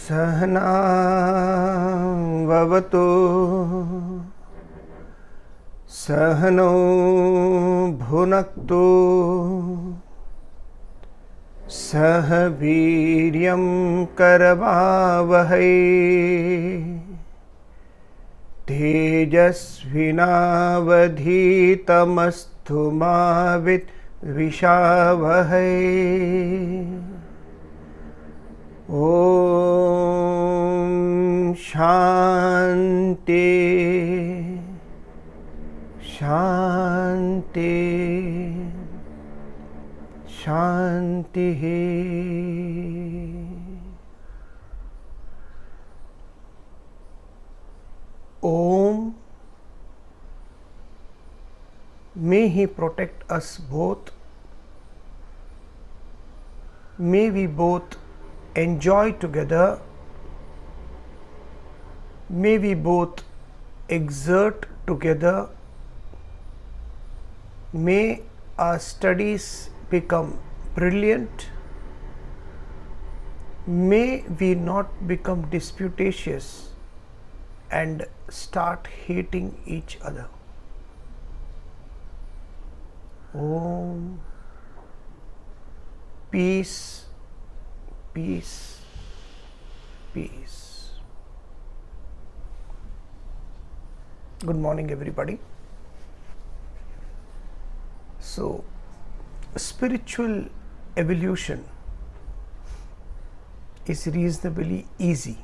सहना भवतु सहनौ भुनक्तु सह वीर्यं करवावहै तेजस्विनावधीतमस्तु मा विद्विषावहै। ओम शांति शांति शांति। Om. May He protect us both. May we both enjoy together. May we both exert together. May our studies become brilliant. May we not become disputatious and start hating each other. Om. Peace, peace, peace. Good morning, everybody. So, spiritual evolution is reasonably easy.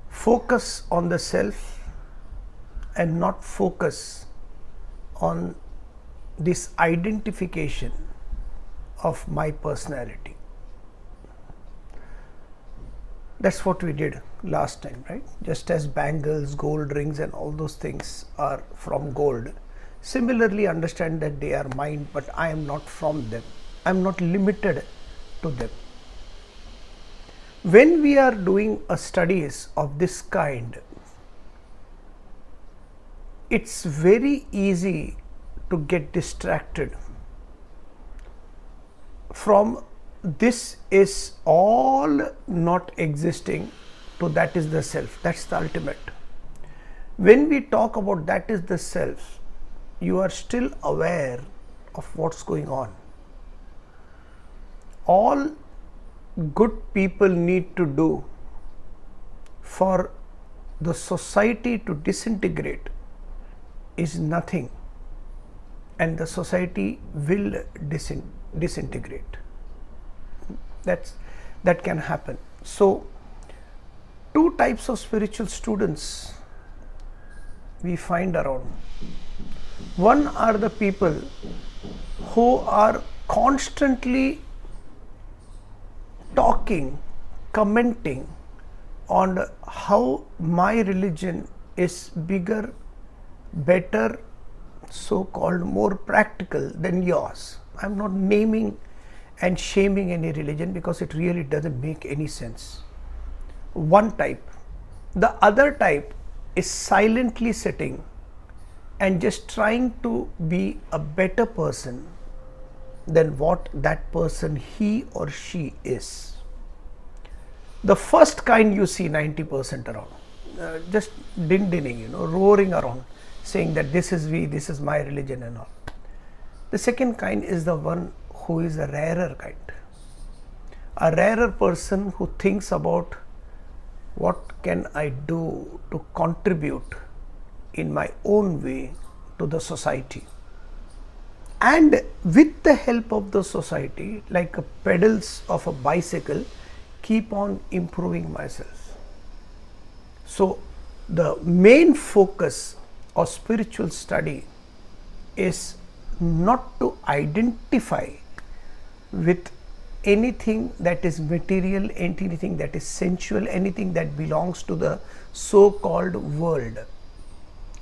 Focus on the self and not focus on this identification of my personality. That's what we did last time, right? Just as bangles, gold rings and all those things are from gold, similarly understand that they are mine, but I am not from them. I am not limited to them. When we are doing a studies of this kind, it's very easy to get distracted from this is all not existing to that is the self. That's the ultimate. When we talk about that is the self, you are still aware of what's going on. All good people need to do for the society to disintegrate is nothing, and the society will disintegrate. That can happen. So, two types of spiritual students we find around. One are the people who are constantly talking, commenting on how my religion is bigger, better, so-called more practical than yours. I'm not naming and shaming any religion because it really doesn't make any sense. One type. The other type is silently sitting and just trying to be a better person than what that person he or she is. The first kind you see 90% around, just din-dinning, roaring around, saying that this is we, this is my religion and all. The second kind is the one who is a rarer kind. A rarer person who thinks about what can I do to contribute in my own way to the society. And with the help of the society, like a pedals of a bicycle, keep on improving myself. So the main focus of spiritual study is not to identify with anything that is material, anything that is sensual, anything that belongs to the so-called world,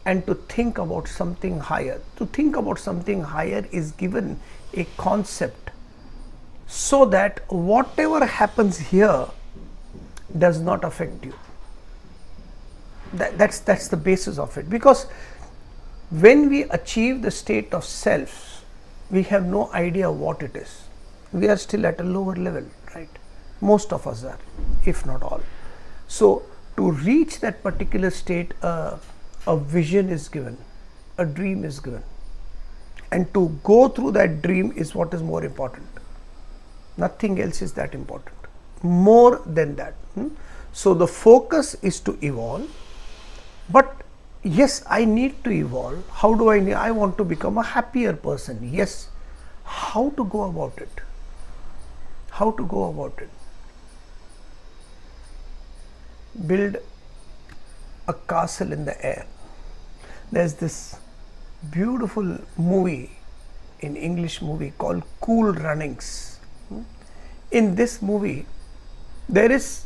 and to think about something higher. To think about something higher is given a concept so that whatever happens here does not affect you. That's the basis of it, because When we achieve the state of self, we have no idea what it is. We are still at a lower level, right? Most of us are, if not all. So, to reach that particular state, a vision is given, a dream is given. And to go through that dream is what is more important. Nothing else is that important. More than that. So, the focus is to evolve, but yes, I need to evolve. How do I need? I want to become a happier person. Yes. How to go about it? How to go about it? Build a castle in the air. There's this beautiful movie, in English movie, called Cool Runnings. In this movie, there is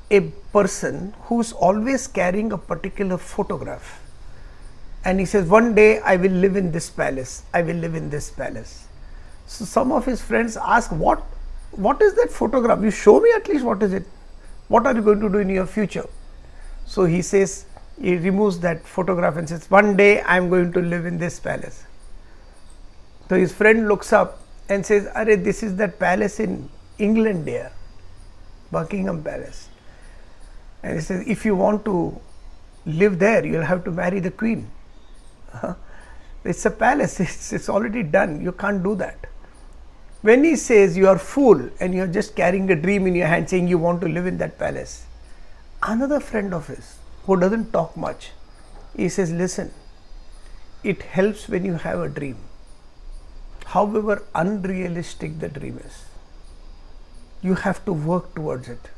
a person who's always carrying a particular photograph, and he says, one day I will live in this palace, I will live in this palace. So some of his friends ask, what is that photograph? You show me at least what is it? What are you going to do in your future? So he says, he removes that photograph and says, one day I am going to live in this palace. So his friend looks up and says, Arey, this is that palace in England there, Buckingham Palace. And he says, if you want to live there, you'll have to marry the queen. It's a palace, it's already done, you can't do that. When he says you are fool and you are just carrying a dream in your hand saying you want to live in that palace, another friend of his who doesn't talk much, he says, listen, it helps when you have a dream, however unrealistic the dream is. You have to work towards it.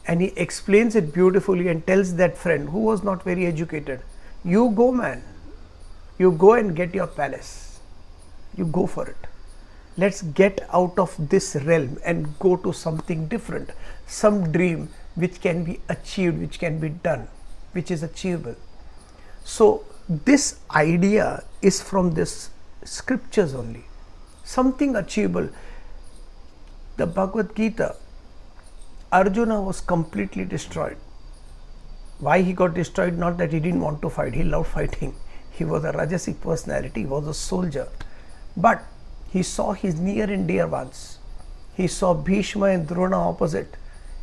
And he explains it beautifully and tells that friend who was not very educated, you go, man, you go and get your palace, you go for it. Let's get out of this realm and go to something different, some dream which can be achieved, which can be done, which is achievable. So this idea is from this scriptures only, something achievable. The Bhagavad Gita, Arjuna was completely destroyed. Why he got destroyed? Not that he didn't want to fight, he loved fighting. He was a Rajasic personality, he was a soldier. But he saw his near and dear ones. He saw Bhishma and Drona opposite,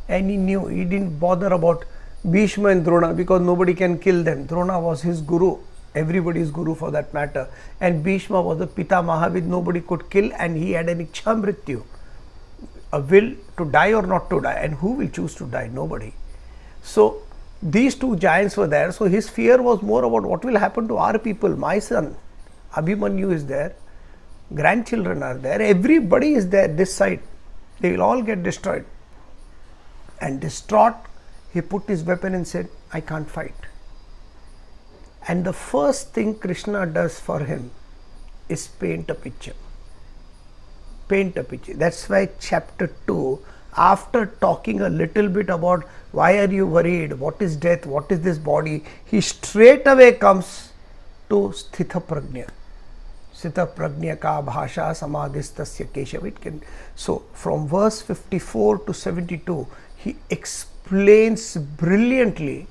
and he knew, he didn't bother about Bhishma and Drona because nobody can kill them. Drona was his guru, everybody's guru for that matter. And Bhishma was a Pitamaha which nobody could kill, and he had an Ichha Mrityu, a will to die or not to die. And who will choose to die? Nobody. So these two giants were there. So his fear was more about what will happen to our people. My son Abhimanyu is there, grandchildren are there, everybody is there this side, they will all get destroyed. And distraught, he put his weapon and said, I can't fight. And the first thing Krishna does for him is paint a picture. Paint a picture. That's why chapter 2, after talking a little bit about why are you worried, what is death, what is this body, he straight away comes to Sthita Prajna. Sthita Prajna ka bhasha samadhistasya keshavit. So from verse 54 to 72, he explains brilliantly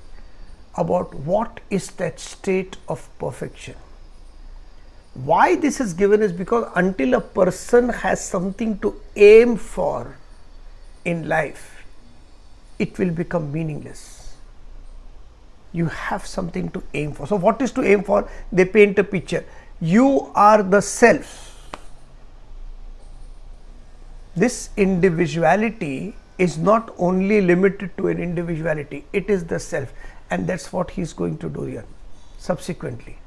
about what is that state of perfection. Why this is given is because until a person has something to aim for in life, it will become meaningless. You have something to aim for. So what is to aim for? They paint a picture. You are the self. This individuality is not only limited to an individuality, it is the self, and that's what he is going to do here subsequently.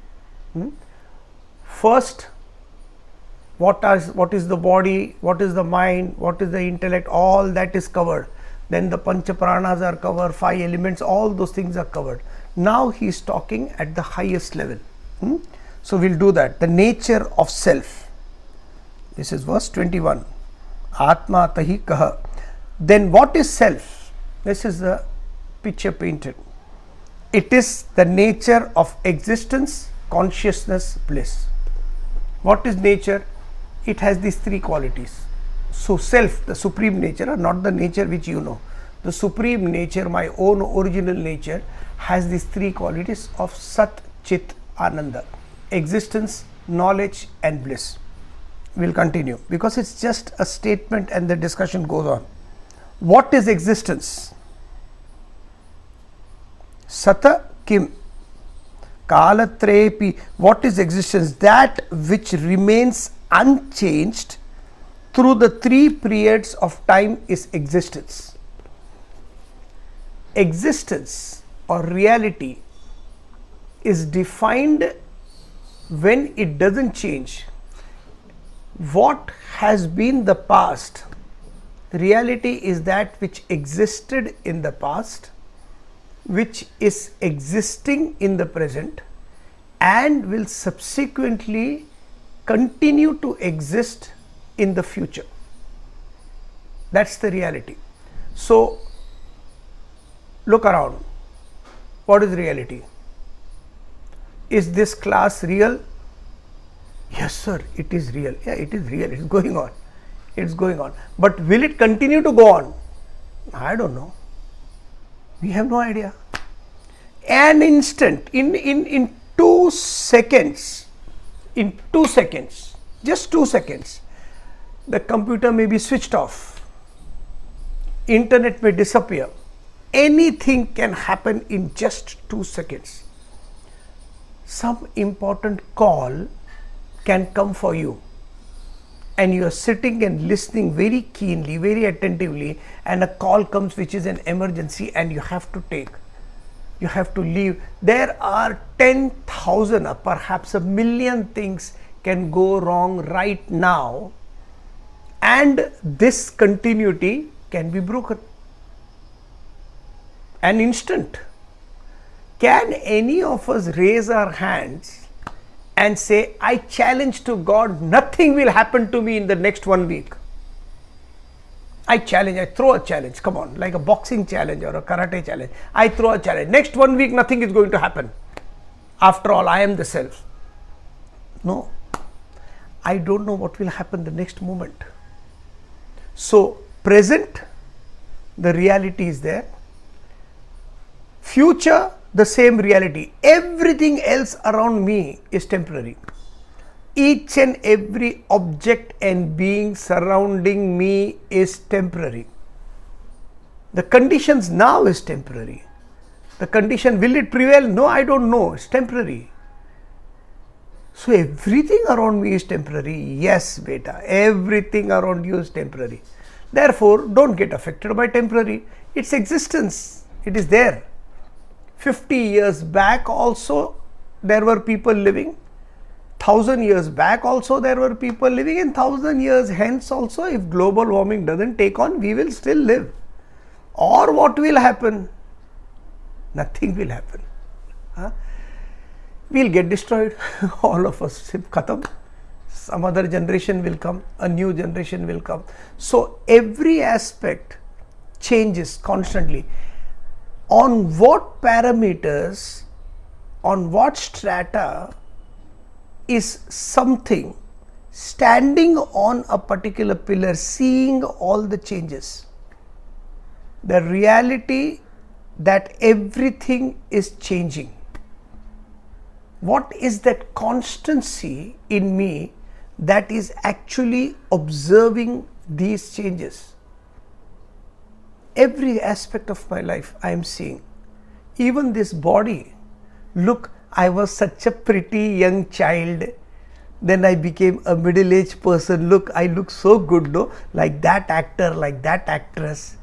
First, what is the body, what is the mind, what is the intellect, all that is covered. Then the Pancha Pranas are covered, 5 elements, all those things are covered. Now he is talking at the highest level. So we'll do that. The nature of self. This is verse 21. Atma tahi kaha. Then what is self? This is the picture painted. It is the nature of existence, consciousness, bliss. What is nature? It has these 3 qualities. So self, the supreme nature, not the nature which you know. The supreme nature, my own original nature, has these 3 qualities of Sat, Chit, Ananda. existence, knowledge and bliss. We'll continue because it's just a statement and the discussion goes on. What is existence? Sata kim kalatrepi. What is existence? That which remains unchanged through the three periods of time is existence. Existence or reality is defined when it doesn't change. What has been the past? Reality is that which existed in the past, which is existing in the present, and will subsequently continue to exist in the future. That's the reality. So, look around. What is reality? Is this class real? Yes, sir, it is real. Yeah, it is real. It's going on. It's going on. But will it continue to go on? I don't know. We have no idea. An instant, in 2 seconds, just 2 seconds, the computer may be switched off. Internet may disappear. Anything can happen in just 2 seconds. Some important call can come for you, and you are sitting and listening very keenly, very attentively, and a call comes which is an emergency and you have to take. You have to leave. There are 10,000 or perhaps 1,000,000 things can go wrong right now, and this continuity can be broken. An instant. Can any of us raise our hands and say, I challenge to God, nothing will happen to me in the next 1 week? I challenge, I throw a challenge, come on, like a boxing challenge or a karate challenge. I throw a challenge. Next 1 week, nothing is going to happen. After all, I am the self. No, I don't know what will happen the next moment. So, present, the reality is there. Future, the same reality. Everything else around me is temporary. Each and every object and being surrounding me is temporary. The conditions now is temporary. The condition, will it prevail? No, I don't know. It's temporary. So everything around me is temporary. Yes, beta, everything around you is temporary. Therefore, don't get affected by temporary. Its existence, it is there. 50 years back also there were people living. 1,000 years back also there were people living, and 1,000 years hence also, if global warming doesn't take on, we will still live. Or what will happen? Nothing will happen. We'll get destroyed. All of us, khatam. Some other generation will come, a new generation will come. So every aspect changes constantly. On what parameters, on what strata is something standing on a particular pillar, seeing all the changes? The reality that everything is changing. What is that constancy in me that is actually observing these changes? Every aspect of my life I am seeing. Even this body. Look, I was such a pretty young child. Then I became a middle-aged person. Look, I look so good, no? Like that actor, like that actress.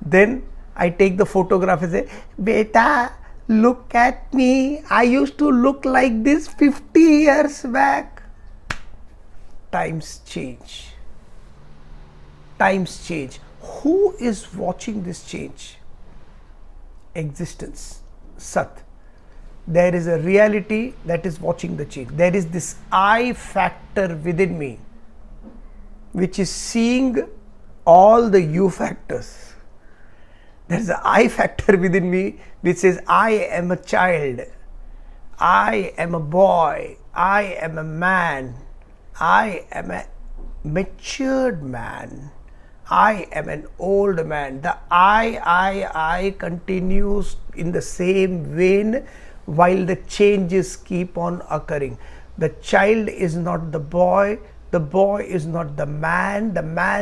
Then I take the photograph and say, Beta, look at me. I used to look like this 50 years back. Times change. Times change. Who is watching this change? Existence, Sat. There is a reality that is watching the change. There is this I factor within me which is seeing all the U factors. There is an I factor within me which says I am a child, I am a boy, I am a man, I am a matured man, I am an old man. The I continues in the same vein while the changes keep on occurring. The child is not the boy is not the man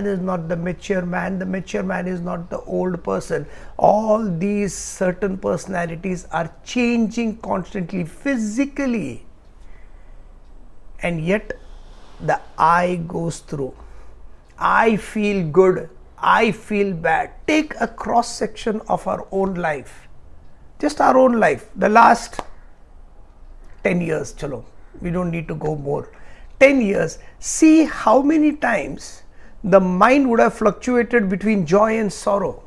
is not the mature man is not the old person. All these certain personalities are changing constantly physically, and yet the I goes through. I feel good, I feel bad. Take a cross section of our own life, just our own life, the last 10 years, chalo, we don't need to go more. 10 years, see how many times the mind would have fluctuated between joy and sorrow.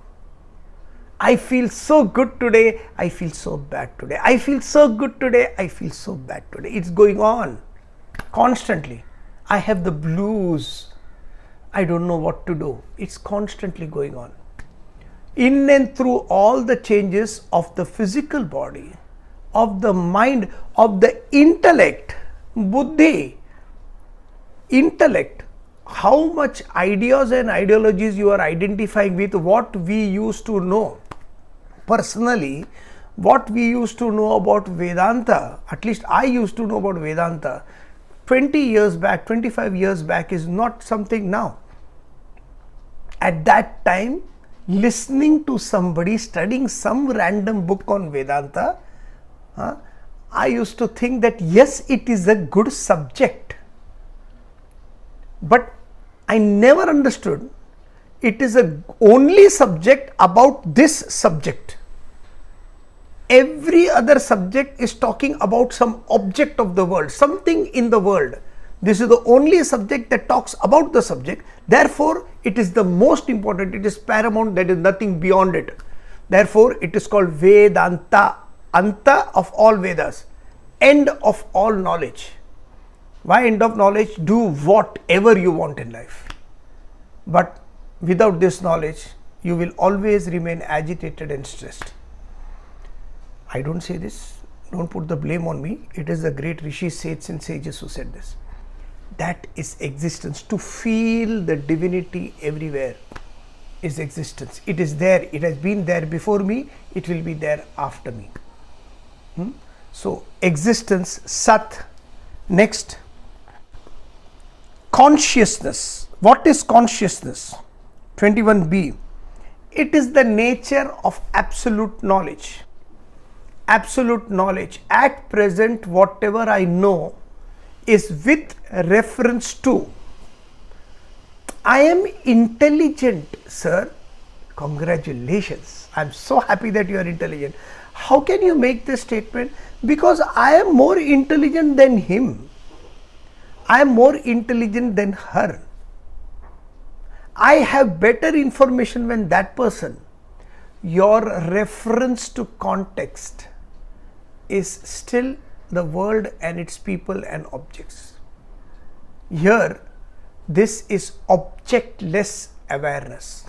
I feel so good today, I feel so bad today. I feel so good today, I feel so bad today. It's going on constantly. I have the blues, I don't know what to do. It's constantly going on. In and through all the changes of the physical body, of the mind, of the intellect, buddhi, intellect, how much ideas and ideologies you are identifying with what we used to know. Personally, what we used to know about Vedanta, at least I used to know about Vedanta 20 years back, 25 years back, is not something now. At that time, listening to somebody studying some random book on Vedanta, I used to think that yes, it is a good subject. But I never understood it is a only subject about this subject. Every other subject is talking about some object of the world, something in the world. This is the only subject that talks about the subject. Therefore, it is the most important, it is paramount, there is nothing beyond it. Therefore, it is called Vedanta, Anta of all Vedas, end of all knowledge. Why end of knowledge? Do whatever you want in life. But without this knowledge, you will always remain agitated and stressed. I don't say this, don't put the blame on me. It is the great rishis, sages and sages who said this. That is existence. To feel the divinity everywhere is existence. It is there. It has been there before me. It will be there after me. So, existence, Sat. Next, consciousness. What is consciousness? 21b. It is the nature of absolute knowledge. Absolute knowledge. At present, whatever I know is with reference to. I am intelligent, sir. Congratulations. I am so happy that you are intelligent. How can you make this statement? Because I am more intelligent than him. I am more intelligent than her. I have better information than that person. Your reference to context is still the world and its people and objects. Here, this is objectless awareness.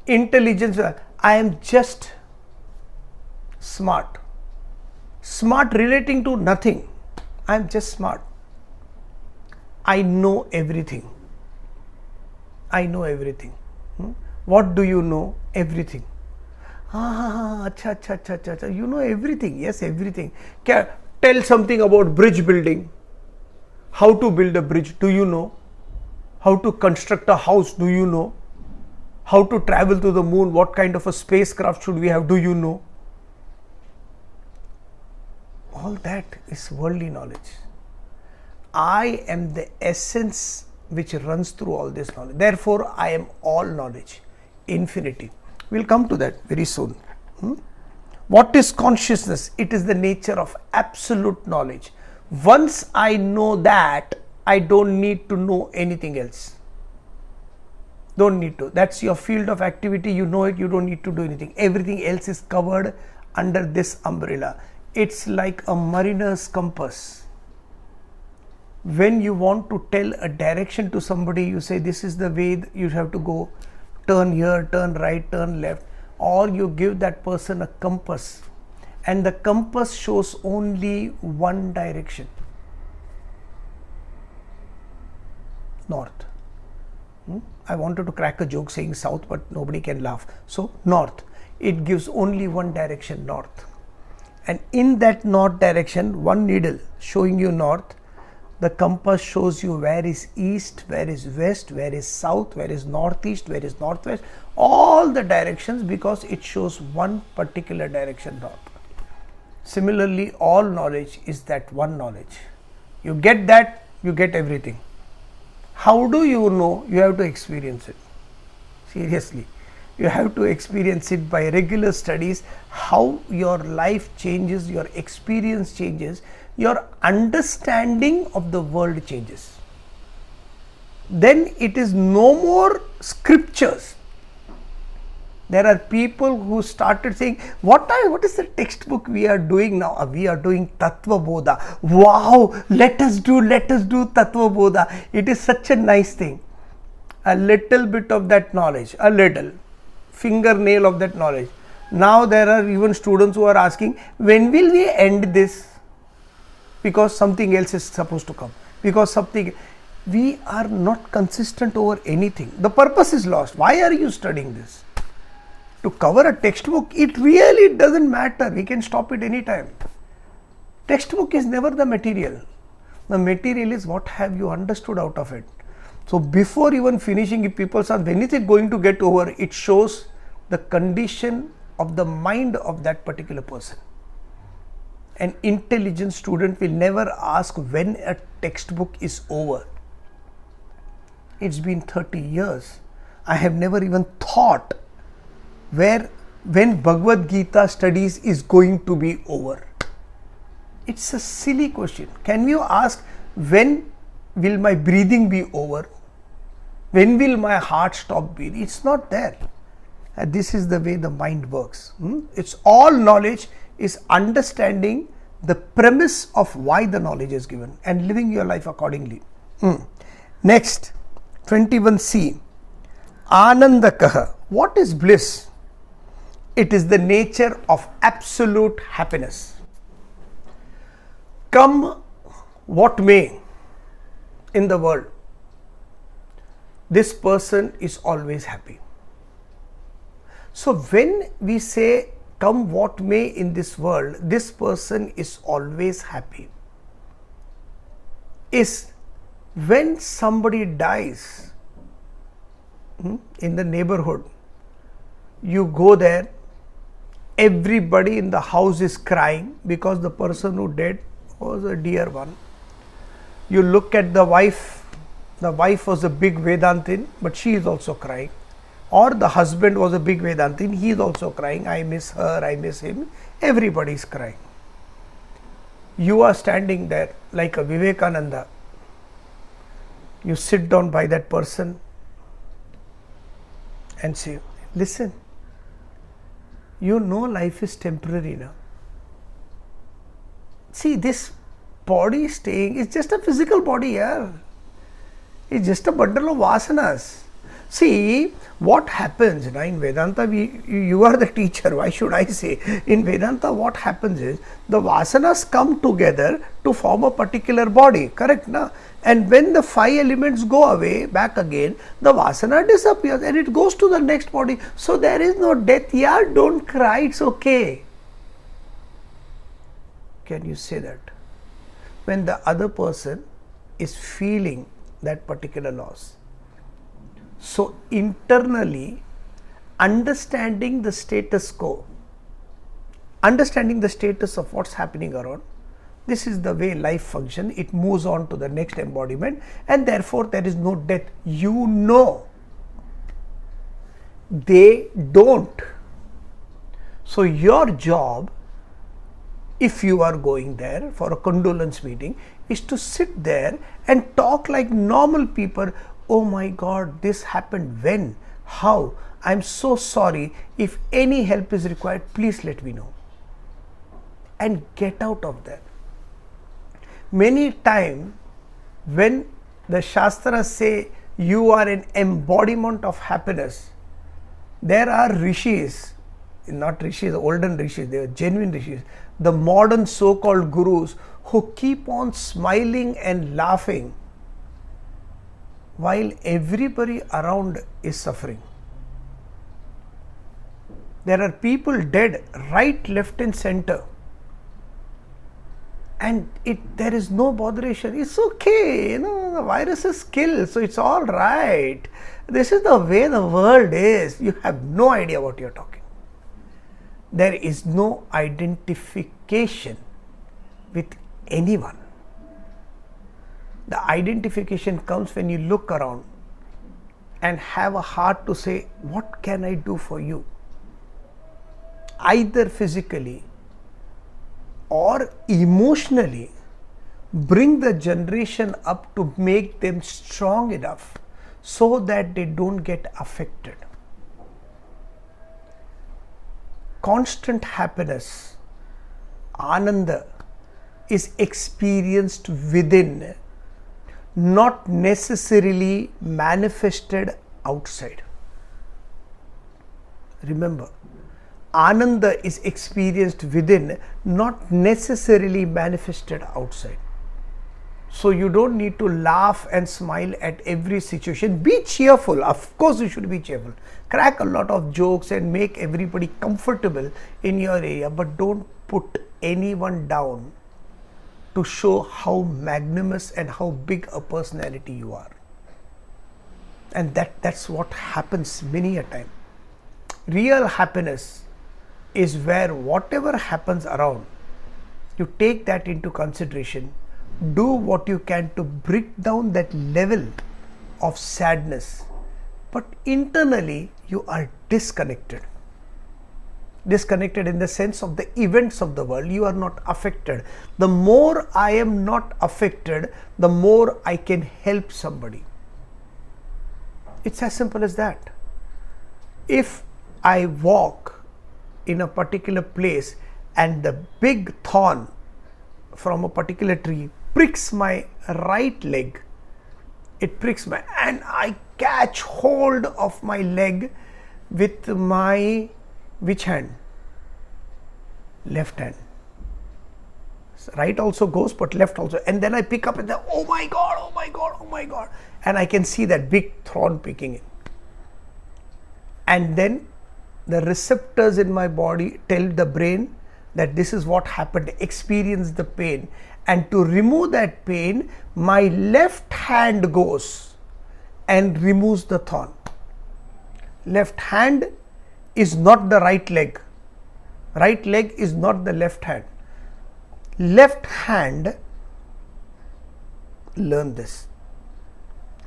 Intelligence, I am just smart. Smart relating to nothing. I am just smart. I know everything. I know everything. What do you know? Everything. Acha. You know everything. Yes, everything. Tell something about bridge building. How to build a bridge, do you know? How to construct a house, do you know? How to travel to the moon, what kind of a spacecraft should we have, do you know? All that is worldly knowledge. I am the essence which runs through all this knowledge. Therefore, I am all knowledge, infinity. We'll come to that very soon. What is consciousness? It is the nature of absolute knowledge. Once I know that, I don't need to know anything else. Don't need to. That's your field of activity. You know it. You don't need to do anything. Everything else is covered under this umbrella. It's like a mariner's compass. When you want to tell a direction to somebody, you say this is the way you have to go. Turn here, turn right, turn left. Or you give that person a compass. And the compass shows only one direction. North. I wanted to crack a joke saying south, but nobody can laugh. So, north. It gives only one direction, north. and in that north direction, one needle showing you north, the compass shows you where is east, where is west, where is south, where is northeast, where is northwest, all the directions, because it shows one particular direction north. Similarly, all knowledge is that one knowledge. You get that, you get everything. How do you know? You have to experience it. Seriously, you have to experience it by regular studies, how your life changes, your experience changes, your understanding of the world changes. Then it is no more scriptures. There are people who started saying, what is the textbook we are doing now? We are doing Tattva Bodha. Wow, let us do Tattva Bodha. It is such a nice thing. A little bit of that knowledge, a little fingernail of that knowledge. Now there are even students who are asking, when will we end this? Because something else is supposed to come. Because we are not consistent over anything. The purpose is lost. Why are you studying this? To cover a textbook, it really doesn't matter. We can stop it anytime. Textbook is never the material. The material is what have you understood out of it. So before even finishing, if people say, when is it going to get over, it shows the condition of the mind of that particular person. An intelligent student will never ask when a textbook is over. It's been 30 years. I have never even thought when Bhagavad Gita studies is going to be over. It's a silly question. Can you ask, when will my breathing be over? When will my heart stop beating? It's not there. And this is the way the mind works. It's all knowledge is understanding the premise of why the knowledge is given and living your life accordingly. Next, 21c. Anandakaha. What is bliss? It is the nature of absolute happiness. Come what may in the world, this person is always happy. So when we say come what may in this world, this person is always happy, is when somebody dies in the neighborhood, you go there, everybody in the house is crying because the person who died was a dear one. You look at the wife was a big Vedantin, but she is also crying. Or the husband was a big Vedantin, he is also crying, I miss her, I miss him. Everybody is crying. You are standing there like a Vivekananda. You sit down by that person and say, listen, you know life is temporary now. See, this body staying is just a physical body here. It's just a bundle of vasanas. See, what happens now in Vedanta, you are the teacher, why should I say? In Vedanta, what happens is, the vasanas come together to form a particular body, correct? Na? And when the 5 elements go away, back again, the vasana disappears and it goes to the next body. So there is no death. Yeah, don't cry, it's okay. Can you say that? When the other person is feeling that particular loss. So internally, understanding the status quo, understanding the status of what's happening around, this is the way life functions. It moves on to the next embodiment and therefore there is no death. You know, they don't. So your job, if you are going there for a condolence meeting, is to sit there and talk like normal people. Oh my God, this happened when? How? I'm so sorry. If any help is required, please let me know. And get out of there. Many times when the Shastras say you are an embodiment of happiness, there are rishis, not rishis, olden rishis, they are genuine rishis, the modern so-called gurus who keep on smiling and laughing while everybody around is suffering. There are people dead right, left and center. and there is no botheration. It's okay, the virus is killed, so it's all right. This is the way the world is. You have no idea what you're talking. There is no identification with anyone. The identification comes when you look around and have a heart to say, what can I do for you? Either physically or emotionally, bring the generation up to make them strong enough so that they don't get affected. Constant happiness, ananda, is experienced within, not necessarily manifested outside. Remember, ananda is experienced within, not necessarily manifested outside. So you don't need to laugh and smile at every situation. Be cheerful. Of course you should be cheerful. Crack a lot of jokes and make everybody comfortable in your area, but don't put anyone down to show how magnanimous and how big a personality you are. And that's what happens many a time. Real happiness is where whatever happens around, you take that into consideration, do what you can to break down that level of sadness, but internally you are disconnected in the sense of the events of the world. You are not affected. The more I am not affected, the more I can help somebody. It's as simple as that. If I walk in a particular place and the big thorn from a particular tree pricks my right leg, and I catch hold of my leg with my which hand? Left hand. Right also goes, but left also. And then I pick up and then, oh my God. And I can see that big thorn picking in. And then the receptors in my body tell the brain that this is what happened, experience the pain. And to remove that pain, my left hand goes and removes the thorn. Left hand is not the right leg. Right leg is not the left hand. Left hand, learn this.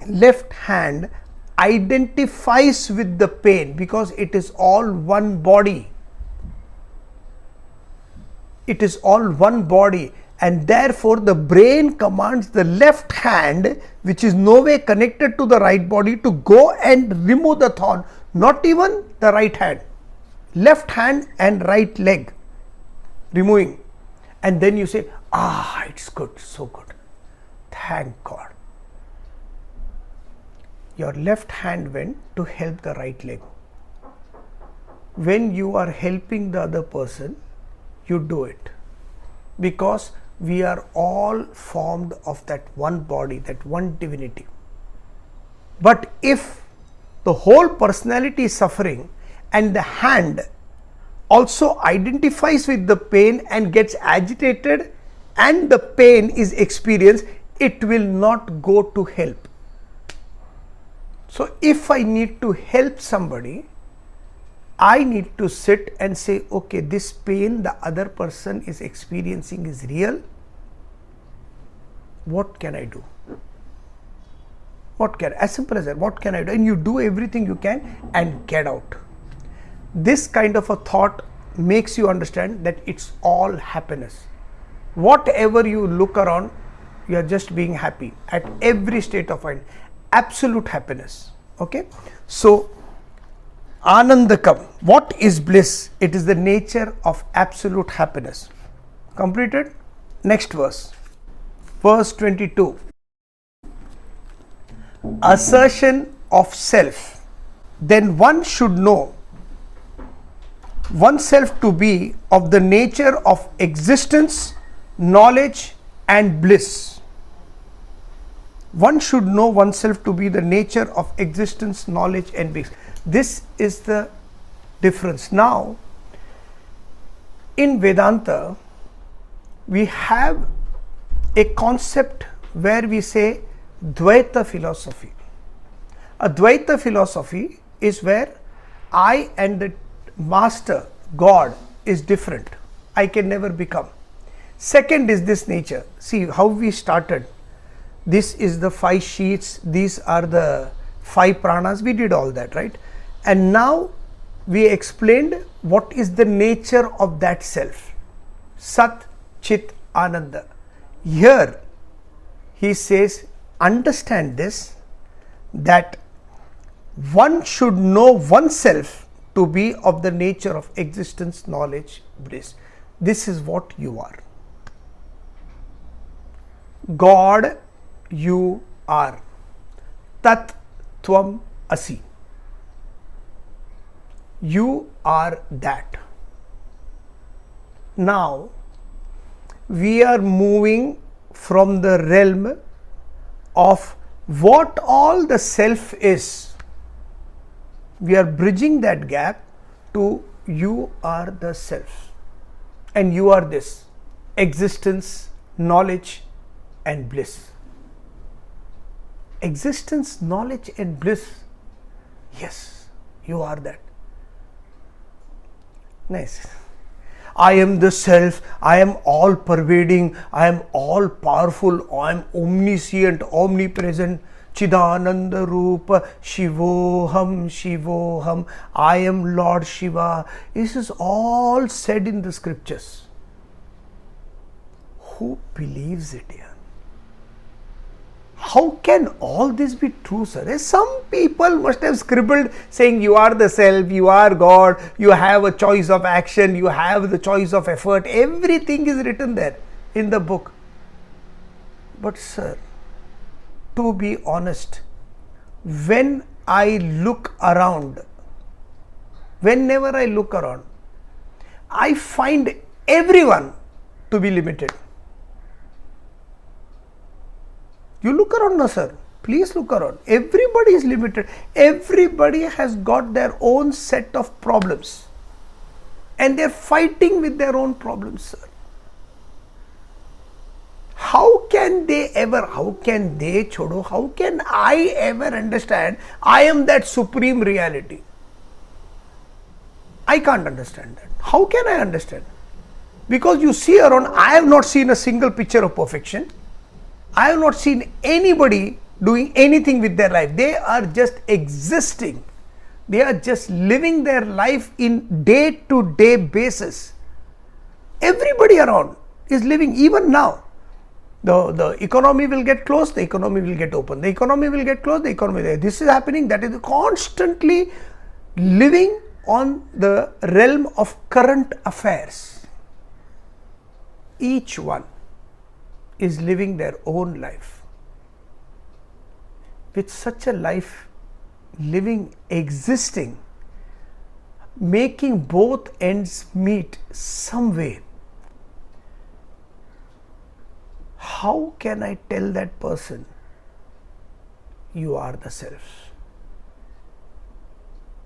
Left hand identifies with the pain because it is all one body. It is all one body, and therefore the brain commands the left hand, which is no way connected to the right body, to go and remove the thorn. Not even the right hand. Left hand and right leg removing. And then you say, it's good, so good. Thank God. Your left hand went to help the right leg. When you are helping the other person, you do it. Because we are all formed of that one body, that one divinity. But if the whole personality is suffering and the hand also identifies with the pain and gets agitated and the pain is experienced, it will not go to help. So if I need to help somebody, I need to sit and say, okay, this pain the other person is experiencing is real. What can I do? As simple as that, what can I do? And you do everything you can and get out. This kind of a thought makes you understand that it's all happiness. Whatever you look around, you are just being happy at every state of mind. Absolute happiness. Okay? So, Anandakam. What is bliss? It is the nature of absolute happiness. Completed? Next verse. Verse 22. Assertion of self. Then one should know oneself to be of the nature of existence, knowledge and bliss. One should know oneself to be the nature of existence, knowledge and bliss. This is the difference. Now, in Vedanta, we have a concept where we say Dvaita philosophy. A Dvaita philosophy is where I and the master, God, is different. I can never become. Second is this nature. See how we started. This is the 5 sheets, these are the 5 pranas, we did all that, right? And now we explained what is the nature of that self. Sat, Chit, Ananda. Here he says, understand this, that one should know oneself to be of the nature of existence, knowledge, bliss. This is what you are. God, you are. Tat Tvam Asi. You are that. Now, we are moving from the realm of what all the self is. We are bridging that gap to you are the self. And you are this existence, knowledge, and bliss. Existence, knowledge, and bliss. Yes, you are that. Nice. I am the self, I am all pervading, I am all powerful, I am omniscient, omnipresent, Chidananda Rupa, Shivoham, Shivoham, I am Lord Shiva. This is all said in the scriptures. Who believes it here? How can all this be true, sir? Some people must have scribbled saying you are the self, you are God, you have a choice of action, you have the choice of effort. Everything is written there in the book. But sir, to be honest, when I look around, whenever I look around, I find everyone to be limited. You look around now, sir. Please look around. Everybody is limited. Everybody has got their own set of problems. And they are fighting with their own problems, sir. How can I ever understand I am that supreme reality? I can't understand that. How can I understand? Because you see around, I have not seen a single picture of perfection. I have not seen anybody doing anything with their life. They are just existing. They are just living their life in day-to-day basis. Everybody around is living even now. The economy will get closed, the economy will get open. The economy will get closed, the economy. This is happening, that is constantly living on the realm of current affairs. Each one is living their own life. With such a life, living, existing, making both ends meet some way, how can I tell that person, you are the self?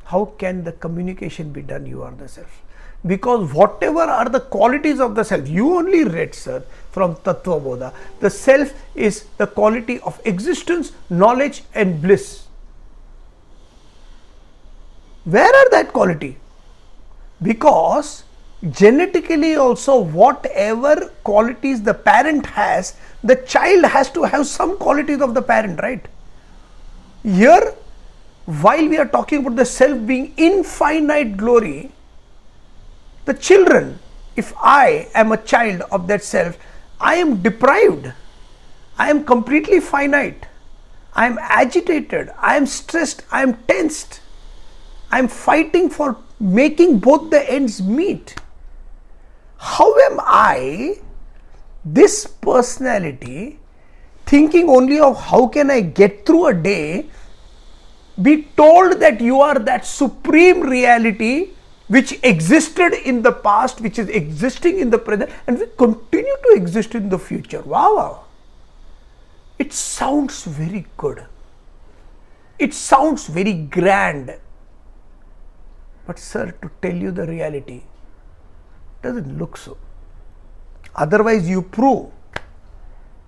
How can the communication be done, you are the self? Because whatever are the qualities of the self, you only read, sir, from Tattva Bodha. The self is the quality of existence, knowledge, and bliss. Where are that quality? Because genetically also, whatever qualities the parent has, the child has to have some qualities of the parent, right? Here, while we are talking about the self being infinite glory, the children, if I am a child of that self, I am deprived. I am completely finite. I am agitated. I am stressed. I am tensed. I am fighting for making both the ends meet. How am I, this personality, thinking only of how can I get through a day, be told that you are that supreme reality which existed in the past, which is existing in the present, and will continue to exist in the future. Wow. It sounds very good. It sounds very grand. But sir, to tell you the reality, it doesn't look so. Otherwise you prove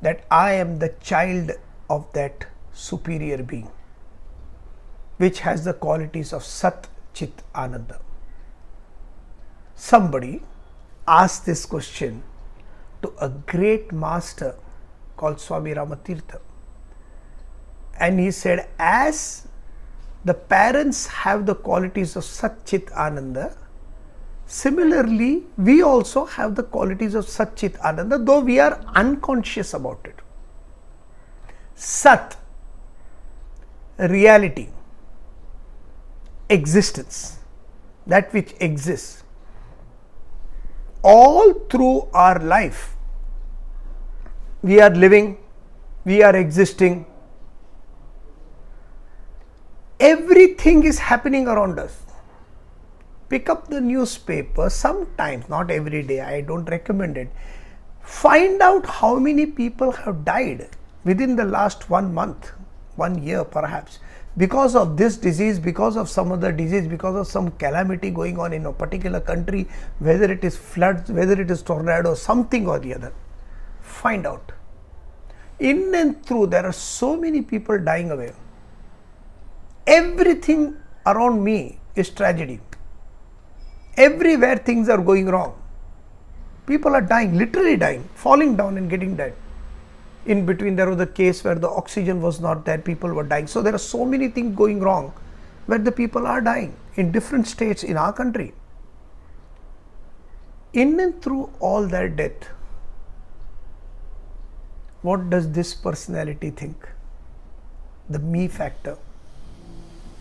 that I am the child of that superior being, which has the qualities of Sat Chit Ananda. Somebody asked this question to a great master called Swami Ramatirtha, and he said, as the parents have the qualities of Sat Chit Ananda, similarly we also have the qualities of Sat Chit Ananda, though we are unconscious about it. Sat, reality, existence, that which exists. All through our life, we are living, we are existing. Everything is happening around us. Pick up the newspaper sometimes, not every day, I don't recommend it. Find out how many people have died within the last 1 month, 1 year perhaps, because of this disease, because of some other disease, because of some calamity going on in a particular country, whether it is floods, whether it is tornado, something or the other. Find out. In and through, there are so many people dying away. Everything around me is tragedy. Everywhere things are going wrong. People are dying, literally dying, falling down and getting dead. In between, there was a case where the oxygen was not there, people were dying. So there are so many things going wrong where the people are dying in different states in our country. In and through all that death, what does this personality think? The me factor.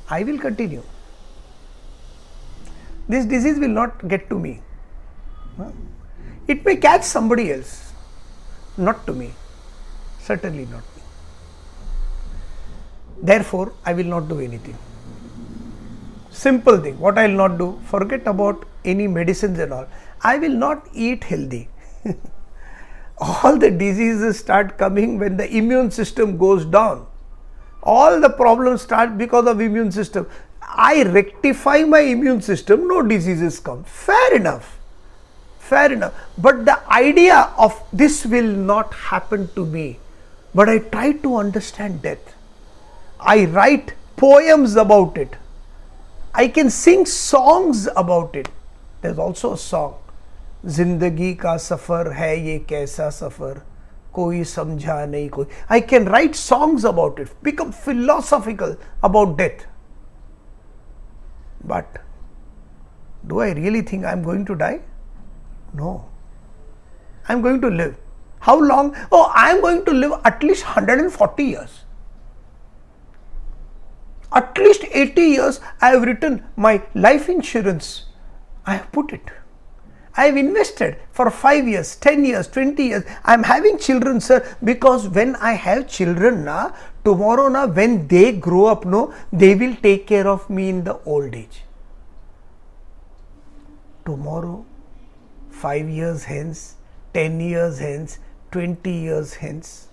I will continue. This disease will not get to me. It may catch somebody else, not to me. Certainly not me. Therefore, I will not do anything. Simple thing. What I will not do, forget about any medicines and all. I will not eat healthy. All the diseases start coming when the immune system goes down. All the problems start because of immune system. I rectify my immune system, no diseases come. Fair enough. Fair enough. But the idea of this will not happen to me. But I try to understand death. I write poems about it. I can sing songs about it. There's also a song. Zindagi ka safar hai ye kaisa safar, koi samjha nahi koi. I can write songs about it, become philosophical about death. But do I really think I'm going to die? No. I'm going to live. How long? Oh, I'm going to live at least 140 years. At least 80 years I have written my life insurance. I have put it. I have invested for 5 years, 10 years, 20 years. I am having children, sir, because when I have children, tomorrow, when they grow up, they will take care of me in the old age. Tomorrow, 5 years hence, 10 years hence, 20 years hence,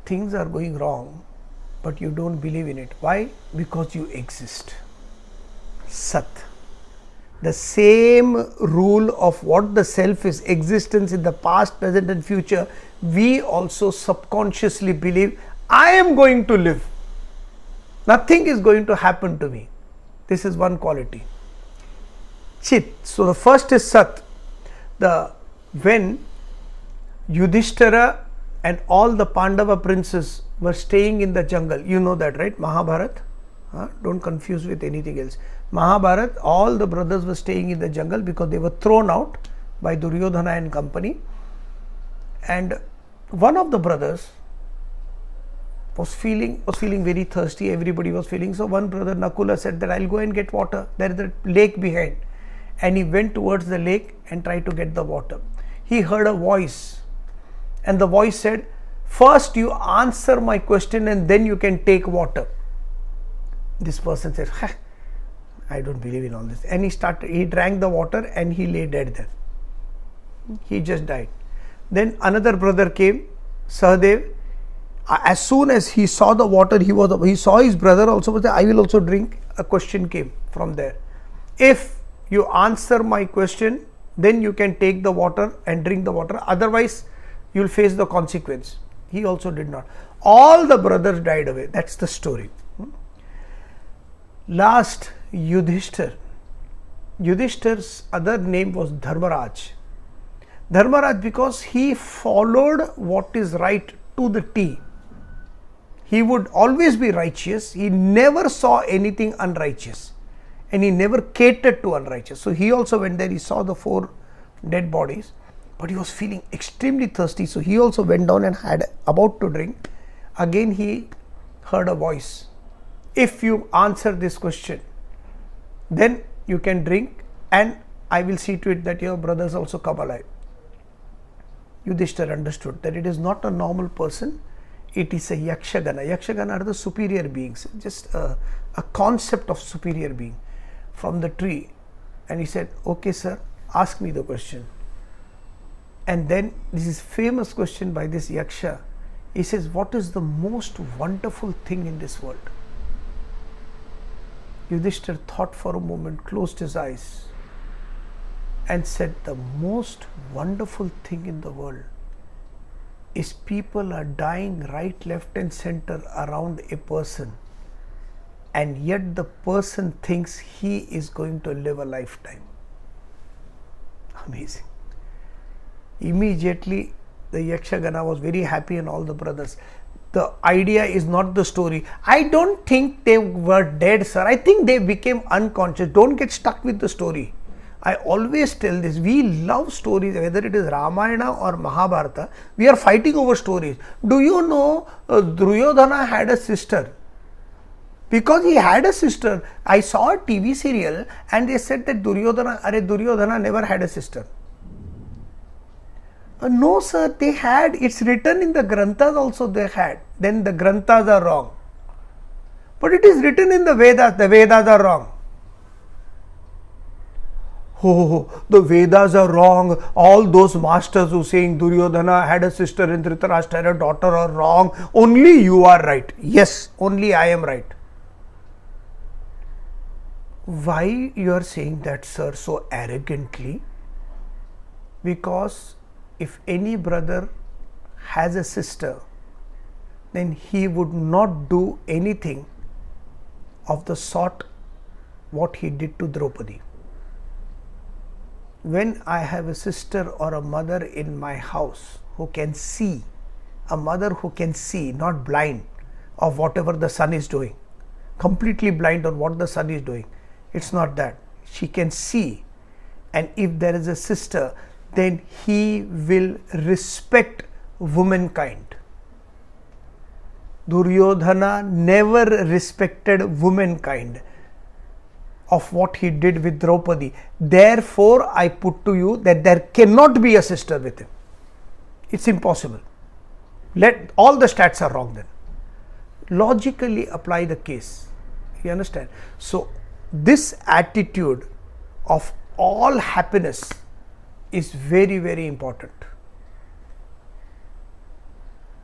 things are going wrong, but you don't believe in it. Why? Because you exist. Sat. The same rule of what the self is, existence in the past, present and future, we also subconsciously believe, I am going to live. Nothing is going to happen to me. This is one quality. Chit. So the first is Sat. When Yudhishthira and all the Pandava princes were staying in the jungle, you know that, right? Mahabharata. Don't confuse with anything else. Mahabharata, all the brothers were staying in the jungle because they were thrown out by Duryodhana and company. And one of the brothers was feeling very thirsty. Everybody was feeling. So one brother, Nakula, said that I'll go and get water. There is a lake behind. And he went towards the lake and tried to get the water. He heard a voice. And the voice said, first you answer my question and then you can take water. This person said, I don't believe in all this. And he drank the water and he lay dead there. He just died. Then another brother came, Sahadev. As soon as he saw the water, he saw his brother also was there. I will also drink. A question came from there. If you answer my question, then you can take the water and drink the water. Otherwise, You will face the consequence. He also did not. All the brothers died away. That's the story. Last, Yudhishthir. Yudhishthir's other name was Dharmaraj. Dharmaraj because he followed what is right to the T. He would always be righteous. He never saw anything unrighteous. And he never catered to unrighteous. So he also went there. He saw the 4 dead bodies. But he was feeling extremely thirsty. So he also went down and had about to drink. Again he heard a voice. If you answer this question, then you can drink and I will see to it that your brothers also come alive. Yudhishthira understood that it is not a normal person, it is a Yakshagana. Yakshagana are the superior beings, just a concept of superior being from the tree. And he said, okay sir, ask me the question. And then this is famous question by this Yaksha. He says, what is the most wonderful thing in this world? Yudhishthira thought for a moment, closed his eyes and said, the most wonderful thing in the world is people are dying right, left and center around a person, and yet the person thinks he is going to live a lifetime. Amazing. Immediately the Yakshagana was very happy and all the brothers. The idea is not the story. I don't think they were dead, sir. I think they became unconscious. Don't get stuck with the story. I always tell this. We love stories, whether it is Ramayana or Mahabharata. We are fighting over stories. Do you know Duryodhana had a sister? Because he had a sister. I saw a TV serial and they said that Duryodhana never had a sister. No sir, they had. It's written in the Granthas also they had. Then the Granthas are wrong. But it is written in the Vedas. The Vedas are wrong. Oh, the Vedas are wrong. All those masters who saying Duryodhana had a sister and Dhritarashtra had a daughter are wrong. Only you are right. Yes, only I am right. Why you are saying that, sir, so arrogantly? Because if any brother has a sister, then he would not do anything of the sort what he did to Draupadi. When I have a sister or a mother in my house who can see, a mother who can see, not blind of whatever the son is doing, completely blind on what the son is doing, it's not that. She can see, and if there is a sister, then he will respect womankind. Duryodhana never respected womankind of what he did with Draupadi. Therefore, I put to you that there cannot be a sister with him. It's impossible. Let all the stats are wrong then. Logically apply the case. You understand? So, this attitude of all happiness is very, very important.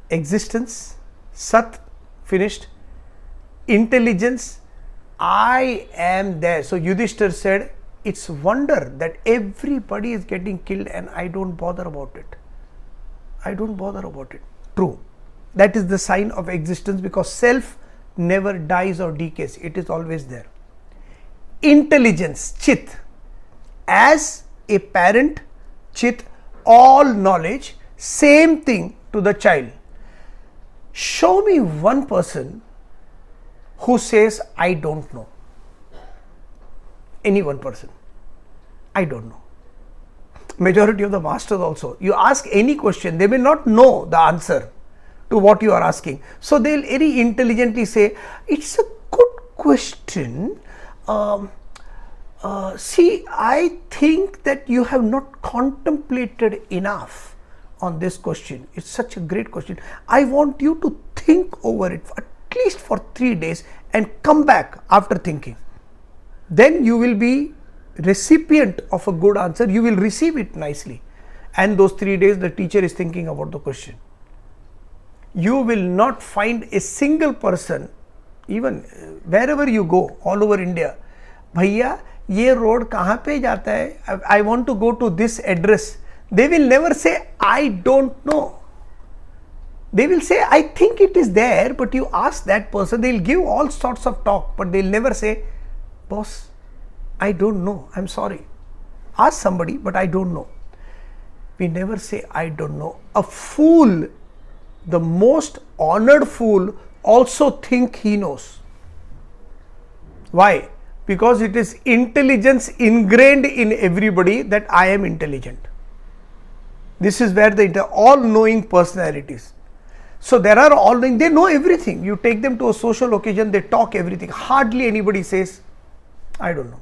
Existence, Sat, finished. Intelligence, I am there. So Yudhishthira said, it's wonder that everybody is getting killed and I don't bother about it. I don't bother about it. True. That is the sign of existence, because self never dies or decays. It is always there. Intelligence, Chit. As a parent, Chit, all knowledge, same thing to the child. Show me one person who says, I don't know. Any one person. I don't know. Majority of the masters also. You ask any question, they may not know the answer to what you are asking. So they will very intelligently say, it's a good question. See, I think that you have not contemplated enough on this question. It's such a great question. I want you to think over it at least for 3 days and come back after thinking. Then you will be recipient of a good answer. You will receive it nicely. And those 3 days the teacher is thinking about the question. You will not find a single person, even wherever you go, all over India, Bhaiya, ये road कहाँ पे जाता है? I want to go to this address. They will never say, I don't know. They will say, I think it is there, but you ask that person, they'll give all sorts of talk, but they'll never say, boss, I don't know, I'm sorry. Ask somebody, but I don't know. We never say, I don't know. A fool, the most honored fool, also think he knows. Why? Because it is intelligence ingrained in everybody that I am intelligent. This is where the all-knowing personalities. So there are all-knowing, they know everything. You take them to a social occasion, they talk everything. Hardly anybody says, I don't know.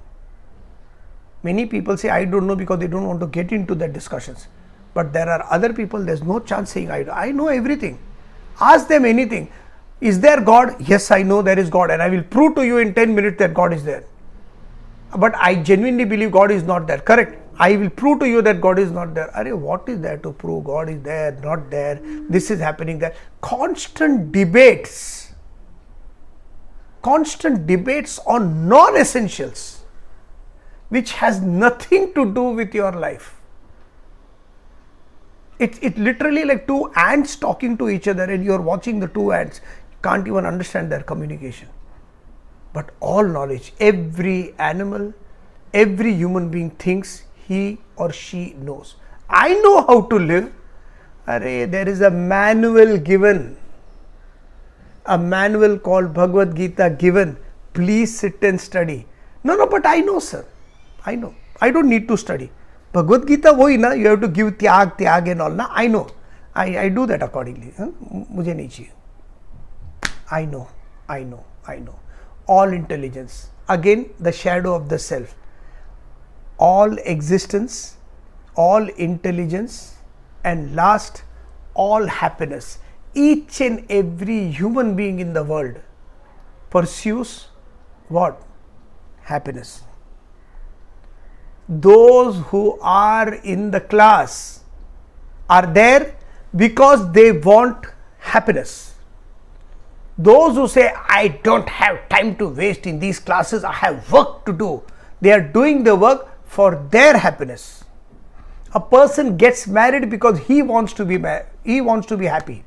Many people say, I don't know, because they don't want to get into that discussions. But there are other people, there's no chance saying, I know everything. Ask them anything. Is there God? Yes, I know there is God, and I will prove to you in 10 minutes that God is there. But I genuinely believe God is not there. Correct. I will prove to you that God is not there. Arey, what is there to prove? God is there, not there. This is happening there. Constant debates on non-essentials, which has nothing to do with your life. It literally like two ants talking to each other, and you're watching the two ants. You can't even understand their communication. But all knowledge, every animal, every human being thinks he or she knows. I know how to live. Arey, there is a manual given. A manual called Bhagavad Gita given. Please sit and study. No, but I know, sir. I know. I don't need to study. Bhagavad Gita wohi na, you have to give tyag and all na. I know. I do that accordingly. Mujhe nahi chahiye. I know. All intelligence. Again, the shadow of the self. All existence, all intelligence, and last, all happiness. Each and every human being in the world pursues what? Happiness. Those who are in the class are there because they want happiness. Those who say, I don't have time to waste in these classes, I have work to do. They are doing the work for their happiness. A person gets married because he wants to be happy.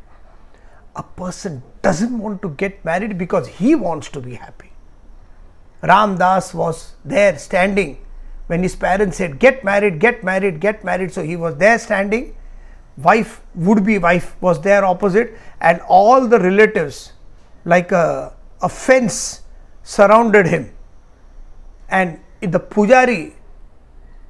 A person doesn't want to get married because he wants to be happy. Ram Das was there standing when his parents said, get married. So he was there standing. Would-be wife was there opposite, and all the relatives, like a fence, surrounded him. And the pujari,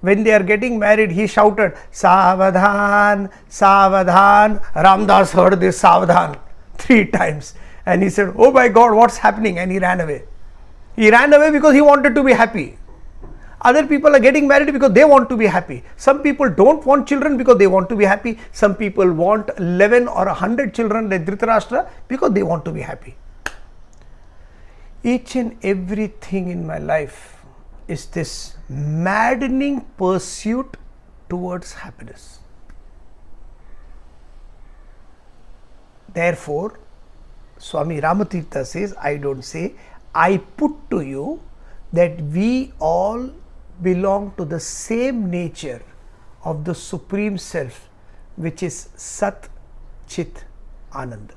when they are getting married, he shouted, Savadhan, Savadhan. Ramdas heard this Savadhan 3 times. And he said, oh my God, what's happening? And he ran away. He ran away because he wanted to be happy. Other people are getting married because they want to be happy. Some people don't want children because they want to be happy. Some people want 11 or 100 children like Dhritarashtra because they want to be happy. Each and everything in my life is this maddening pursuit towards happiness. Therefore, Swami Ramatirtha says, I don't say, I put to you that we all belong to the same nature of the Supreme Self, which is Sat Chit Anand.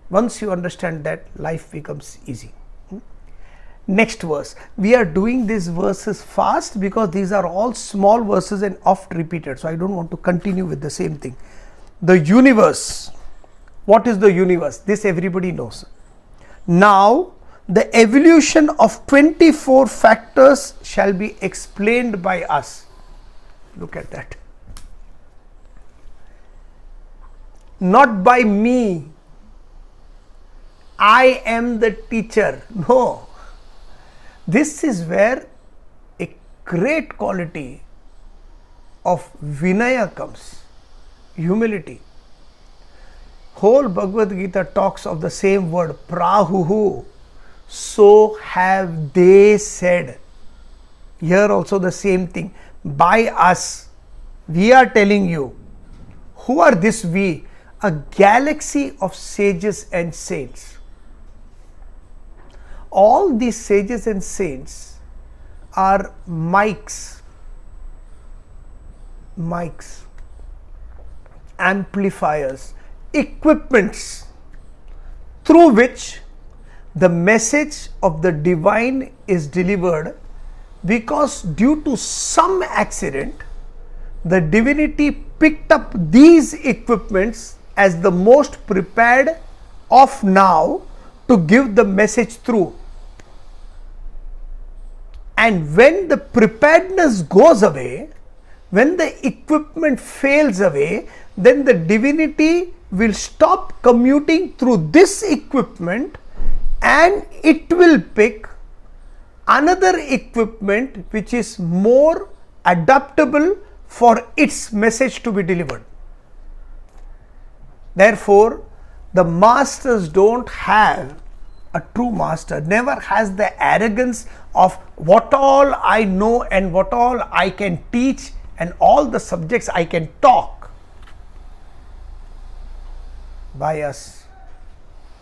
Once you understand that, life becomes easy. Next verse. We are doing these verses fast because these are all small verses and oft repeated. So I don't want to continue with the same thing. The universe. What is the universe? This everybody knows. Now, the evolution of 24 factors shall be explained by us. Look at that. Not by me. I am the teacher. No. This is where a great quality of Vinaya comes. Humility. Whole Bhagavad Gita talks of the same word, prahuhu. So have they said. Here also the same thing. By us. We are telling you. Who are this we? A galaxy of sages and saints. All these sages and saints are mics, amplifiers, equipments through which the message of the divine is delivered, because due to some accident the divinity picked up these equipments as the most prepared of now to give the message through. And when the preparedness goes away, when the equipment fails away, then the divinity will stop commuting through this equipment and it will pick another equipment which is more adaptable for its message to be delivered. Therefore, the masters don't have, a true master never has the arrogance of what all I know and what all I can teach and all the subjects I can talk. By us,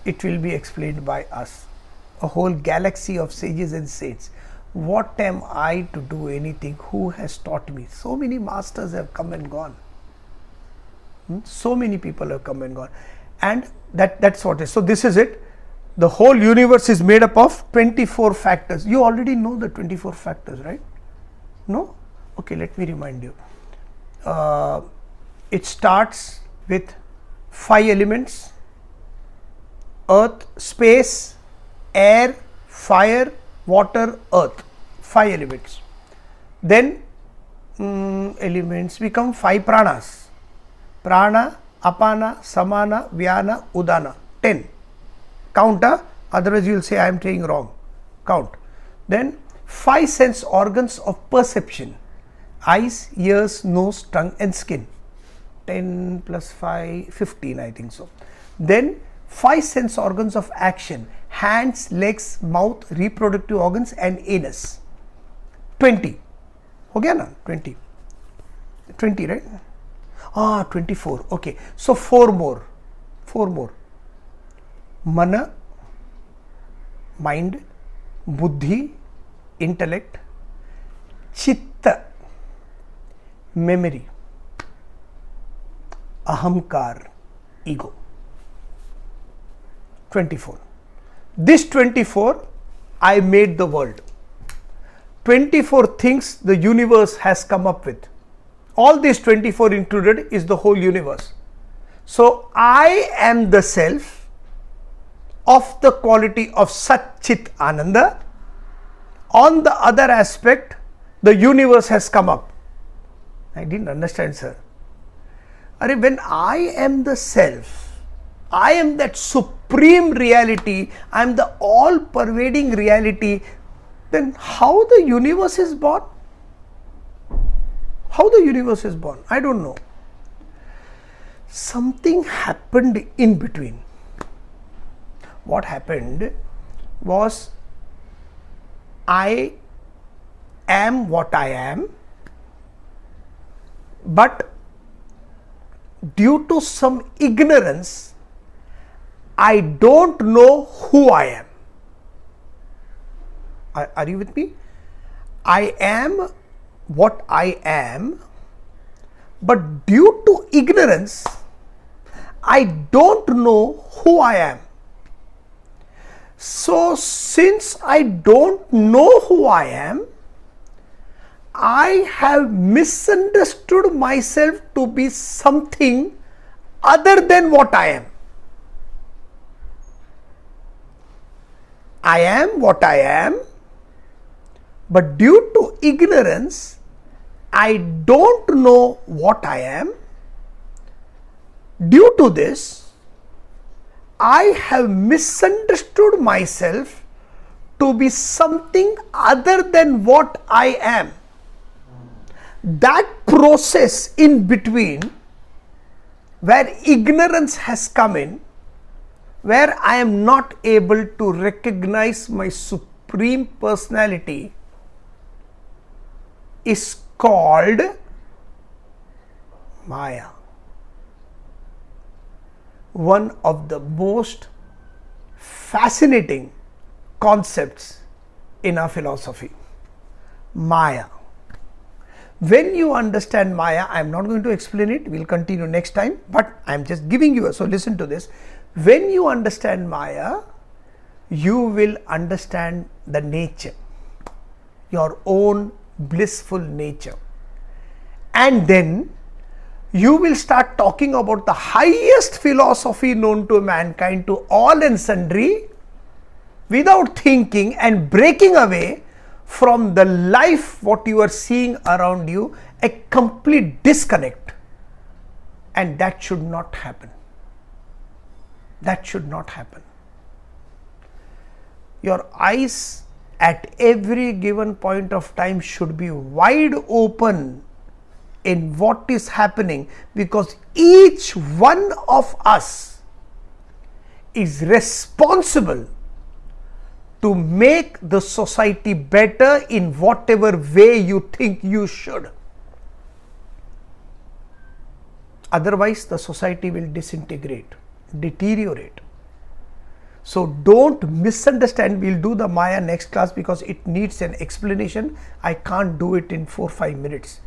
it will be explained by us. A whole galaxy of sages and saints. What am I to do anything? Who has taught me? So many masters have come and gone. So many people have come and gone. And that's what it is. So this is it. The whole universe is made up of 24 factors. You already know the 24 factors, right? No? Okay, let me remind you. It starts with 5 elements: earth, space, air, fire, water, earth. 5 elements. Then elements become 5 pranas: prana, apana, samana, vyana, udana. 10. Count, otherwise you will say I am saying wrong. Count. Then 5 sense organs of perception: eyes, ears, nose, tongue and skin. 10 plus 5, 15 I think so. Then 5 sense organs of action: hands, legs, mouth, reproductive organs and anus. 20. हो गया ना? 20. 20, right? 24. Okay. So 4 more. 4 more. Mana, mind, buddhi, intellect, chitta, memory, ahamkar, ego. 24. This 24, I made the world. 24 things the universe has come up with. All these 24 included is the whole universe. So I am the self of the quality of Sat Chit Ananda. On the other aspect, the universe has come up. I didn't understand, sir. When I am the self, I am that supreme reality, I am the all-pervading reality, then how the universe is born? How the universe is born? I don't know. Something happened in between. What happened was, I am what I am, but due to some ignorance, I don't know who I am. Are you with me? I am what I am, but due to ignorance, I don't know who I am. So since I don't know who I am, I have misunderstood myself to be something other than what I am. I am what I am, but due to ignorance, I don't know what I am. Due to this, I have misunderstood myself to be something other than what I am. That process in between, where ignorance has come in, where I am not able to recognize my supreme personality, is called Maya. One of the most fascinating concepts in our philosophy. Maya. When you understand Maya, I am not going to explain it, we'll continue next time, but I am just giving you, so listen to this. When you understand Maya, you will understand the nature, your own blissful nature. And then you will start talking about the highest philosophy known to mankind to all and sundry without thinking and breaking away from the life what you are seeing around you, a complete disconnect. And that should not happen. That should not happen. Your eyes at every given point of time should be wide open in what is happening, because each one of us is responsible to make the society better in whatever way you think you should. Otherwise, the society will disintegrate, deteriorate. So don't misunderstand. We'll do the Maya next class because it needs an explanation. I can't do it in 4-5 minutes.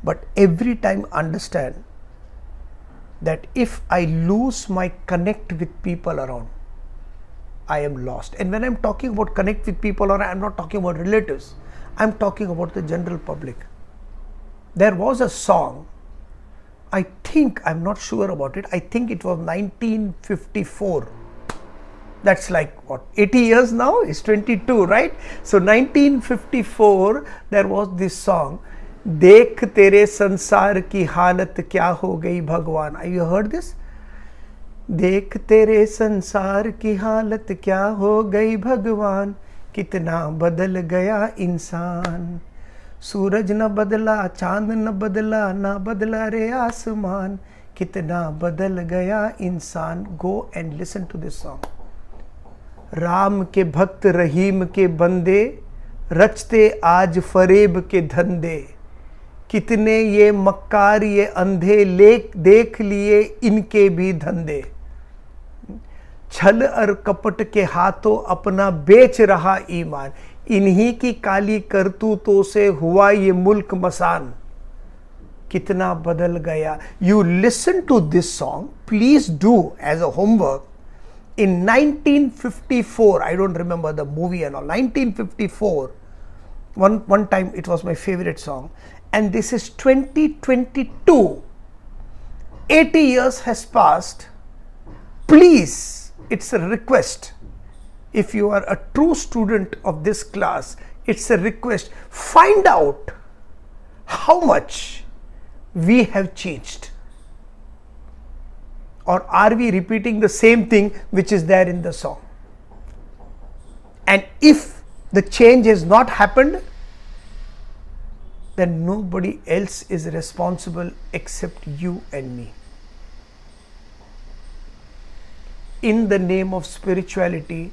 But every time understand that if I lose my connect with people around, I am lost. And when I'm talking about connect with people around, I'm not talking about relatives. I'm talking about the general public. There was a song, I think, I'm not sure about it, I think it was 1954. That's like what, 80 years now? It's 22, right? So 1954, there was this song, देख तेरे संसार की हालत क्या हो गई भगवान. Have you heard this? देख तेरे संसार की हालत क्या हो गई भगवान, कितना बदल गया इंसान. सूरज न बदला, चांद न बदला, ना बदला रे आसमान, कितना बदल गया इंसान. Go and listen to this song. Ram के भक्त रहीम के बंदे, रचते आज फरेब के धंधे, कितने ये मक्कार ये अंधे, देख लिए इनके भी धंधे. छल और कपट के हाथों अपना बेच रहा ईमान, इन्हीं की काली करतूतों से हुआ ये मुल्क मसान, कितना बदल गया. You listen to this song, please do as a homework. In 1954, I don't remember the movie and all, 1954, one time it was my favorite song, and this is 2022, 80 years has passed. Please, it's a request. If you are a true student of this class, it's a request. Find out how much we have changed. Or are we repeating the same thing which is there in the song? And if the change has not happened, then nobody else is responsible except you and me. In the name of spirituality,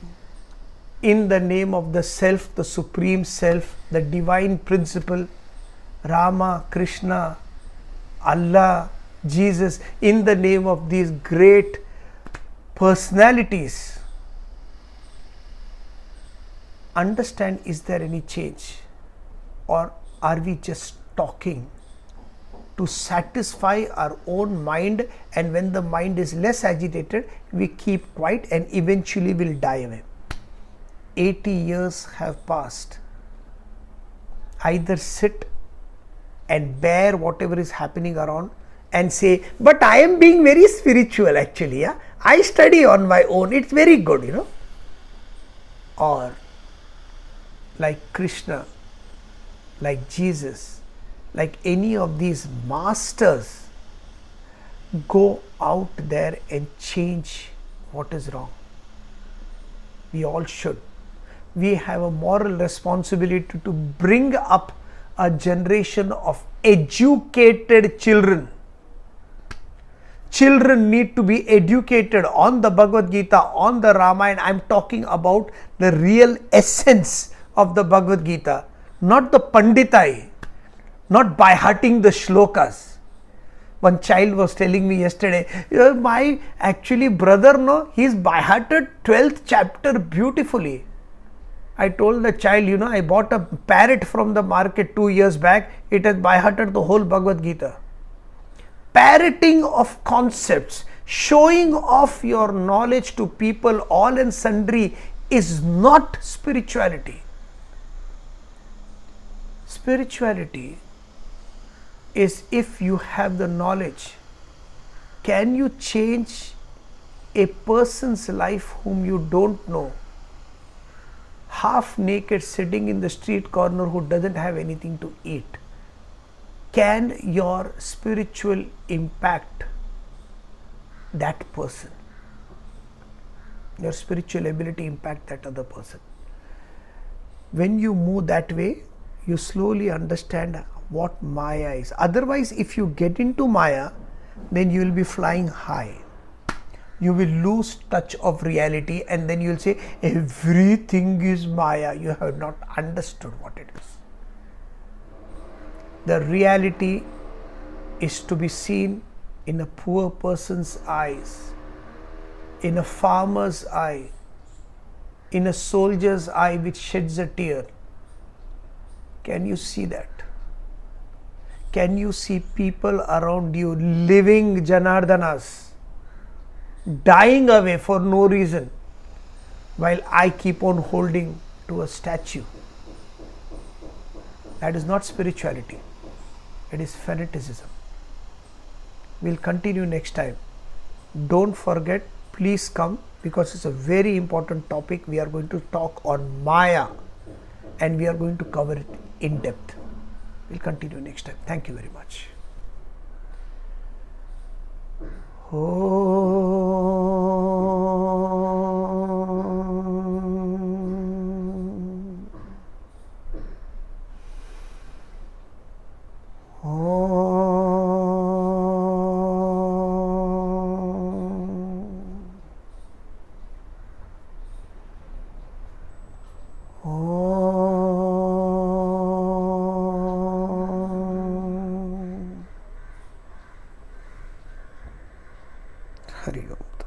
in the name of the self, the supreme self, the divine principle, Rama, Krishna, Allah, Jesus, in the name of these great personalities, understand, is there any change, or are we just talking to satisfy our own mind, and when the mind is less agitated, we keep quiet and eventually will die away. 80 years have passed. Either sit and bear whatever is happening around and say, but I am being very spiritual actually, yeah? I study on my own, it's very good, you know. Or like Krishna, like Jesus, like any of these masters, go out there and change what is wrong. We all should. We have a moral responsibility to bring up a generation of educated children. Children need to be educated on the Bhagavad Gita, on the Ramayana. I am talking about the real essence of the Bhagavad Gita, not the Panditai, not by hearting the shlokas. One child was telling me yesterday, my actually brother, no, he's by hearted 12th chapter beautifully. I told the child, I bought a parrot from the market 2 years back. It has by hearted the whole Bhagavad Gita. Parroting of concepts, showing off your knowledge to people, all and sundry, is not spirituality. Spirituality is if you have the knowledge, can you change a person's life whom you don't know, half naked sitting in the street corner who doesn't have anything to eat? Can your spiritual impact that person? Your spiritual ability impact that other person. When you move that way, you slowly understand what Maya is. Otherwise, if you get into Maya, then you will be flying high. You will lose touch of reality, and then you will say everything is Maya. You have not understood what it is. The reality is to be seen in a poor person's eyes, in a farmer's eye, in a soldier's eye which sheds a tear. Can you see that? Can you see people around you living Janardhanas, dying away for no reason, while I keep on holding to a statue? That is not spirituality. It is fanaticism. We'll continue next time. Don't forget, please come, because it's a very important topic. We are going to talk on Maya and we are going to cover it in depth. We'll continue next time. Thank you very much. Hari Om.